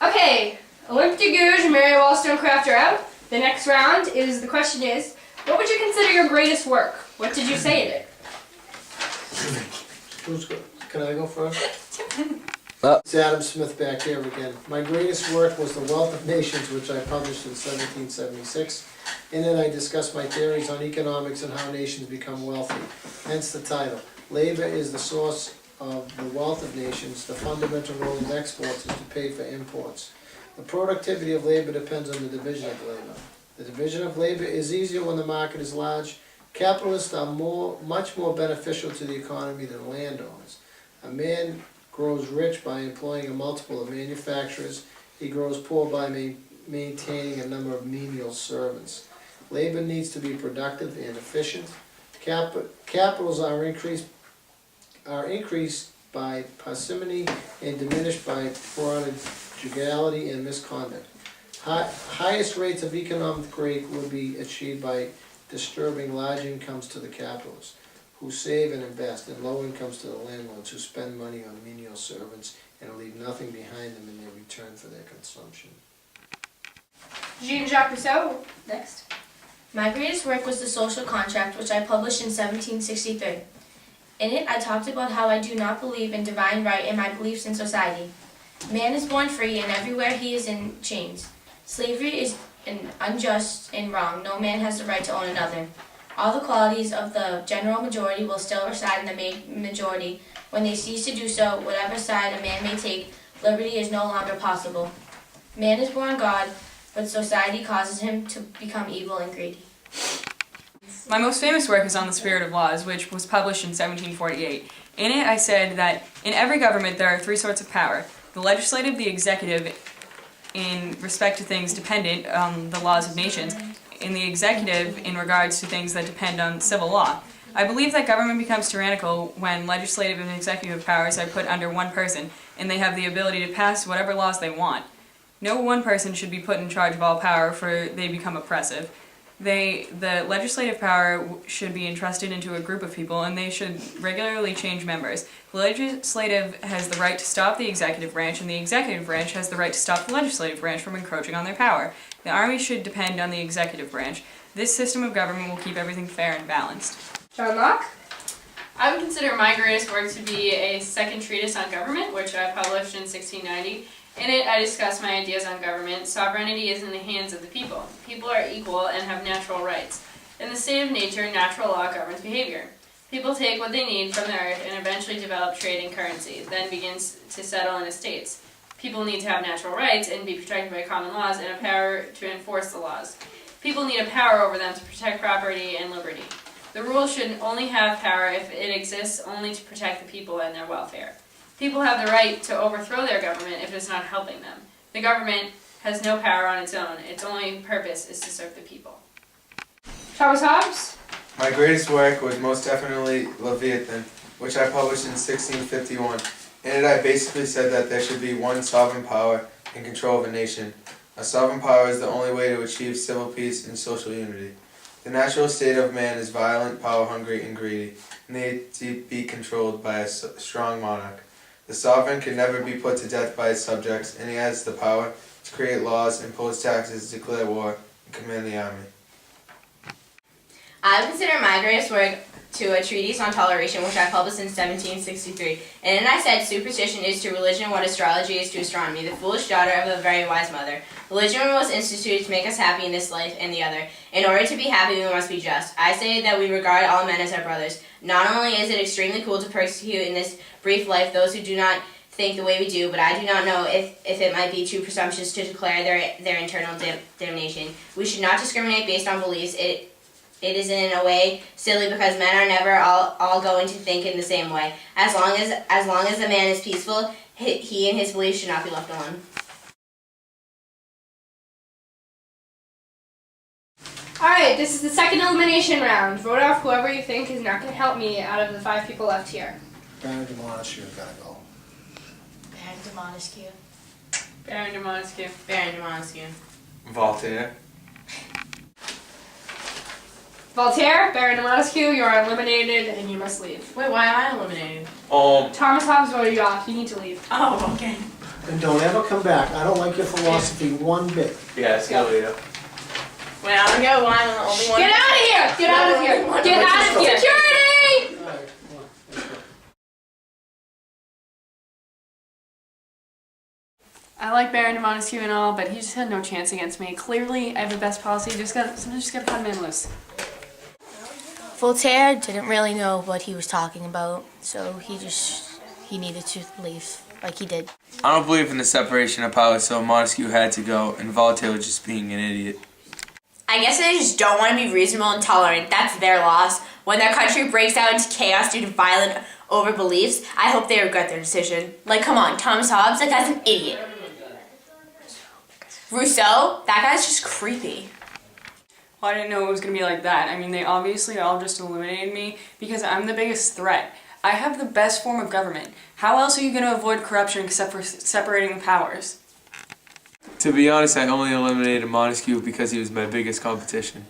Okay, Olympe de Gouges and Mary Wollstonecraft are out. The next round is, the question is, what would you consider your greatest work? What did you say in it? Can I go first? It's Adam Smith back here again. My greatest work was The Wealth of Nations, which I published in 1776. In it I discuss my theories on economics and how nations become wealthy. Hence the title. Labor is the source of the wealth of nations. The fundamental role of exports is to pay for imports. The productivity of labor depends on the division of labor. The division of labor is easier when the market is large. Capitalists are much more beneficial to the economy than landowners. A man grows rich by employing a multiple of manufacturers. He grows poor by maintaining a number of menial servants. Labor needs to be productive and efficient. Capitals are increased by parsimony and diminished by prodigality and misconduct. Highest rates of economic growth would be achieved by distributing large incomes to the capitalists, who save and invest, and low incomes to the landlords, who spend money on menial servants and leave nothing behind them in their return for their consumption. Jean-Jacques Rousseau, next. My greatest work was The Social Contract, which I published in 1763. In it, I talked about how I do not believe in divine right in my beliefs in society. Man is born free, and everywhere he is in chains. Slavery is unjust and wrong. No man has the right to own another. All the qualities of the general majority will still reside in the majority. When they cease to do so, whatever side a man may take, liberty is no longer possible. Man is born God, but society causes him to become evil and greedy. My most famous work is on the Spirit of Laws, which was published in 1748. In it, I said that in every government there are three sorts of power: the legislative, the executive, in respect to things dependent on the laws of nations, and the executive in regards to things that depend on civil law. I believe that government becomes tyrannical when legislative and executive powers are put under one person, and they have the ability to pass whatever laws they want. No one person should be put in charge of all power, for they become oppressive. The legislative power should be entrusted into a group of people, and they should regularly change members. The legislative has the right to stop the executive branch, and the executive branch has the right to stop the legislative branch from encroaching on their power. The army should depend on the executive branch. This system of government will keep everything fair and balanced. John Locke? I would consider my greatest work to be a second treatise on government, which I published in 1690. In it, I discuss my ideas on government. Sovereignty is in the hands of the people. People are equal and have natural rights. In the state of nature, natural law governs behavior. People take what they need from the earth and eventually develop trade and currency, then begins to settle in estates. People need to have natural rights and be protected by common laws and a power to enforce the laws. People need a power over them to protect property and liberty. The rule should only have power if it exists only to protect the people and their welfare. People have the right to overthrow their government if it's not helping them. The government has no power on its own. Its only purpose is to serve the people. Thomas Hobbes? My greatest work was most definitely Leviathan, which I published in 1651. In it I basically said that there should be one sovereign power in control of a nation. A sovereign power is the only way to achieve civil peace and social unity. The natural state of man is violent, power-hungry, and greedy, and they need to be controlled by a strong monarch. The sovereign can never be put to death by his subjects, and he has the power to create laws, impose taxes, declare war, and command the army. I would consider my greatest work to a treatise on toleration, which I published in 1763. And then I said superstition is to religion what astrology is to astronomy, the foolish daughter of a very wise mother. Religion was instituted to make us happy in this life and the other. In order to be happy, we must be just. I say that we regard all men as our brothers. Not only is it extremely cruel to persecute in this brief life those who do not think the way we do, but I do not know if it might be too presumptuous to declare their internal damnation. We should not discriminate based on beliefs. It is in a way silly because men are never all going to think in the same way. As long as a man is peaceful, he and his beliefs should not be left alone. Alright, this is the second elimination round. Vote off whoever you think is not going to help me out of the 5 people left here. Baron de Montesquieu gotta go. Baron de Montesquieu. Baron de Montesquieu. Baron de Montesquieu. Voltaire. Voltaire, Baron de Montesquieu, you are eliminated and you must leave. Wait, why am I eliminated? Thomas Hobbes voted you off. You need to leave. Oh, okay. And don't ever come back. I don't like your philosophy one bit. Yeah, see you later. When I'm gonna go, I'm the only one. Get out of here! Get out of here! Get out of here! Security! All right, come on, let's go. I like Baron de Montesquieu and all, but he just had no chance against me. Clearly, I have the best policy. Sometimes just gotta cut him in loose. Voltaire didn't really know what he was talking about, so he needed to leave, like he did. I don't believe in the separation of powers, so Montesquieu had to go, and Voltaire was just being an idiot. I guess they just don't want to be reasonable and tolerant. That's their loss. When their country breaks out into chaos due to violent overbeliefs, I hope they regret their decision. Like, come on, Thomas Hobbes, that guy's an idiot. Rousseau, that guy's just creepy. Well, I didn't know it was going to be like that. I mean, they obviously all just eliminated me because I'm the biggest threat. I have the best form of government. How else are you going to avoid corruption except for separating the powers? To be honest, I only eliminated Montesquieu because he was my biggest competition.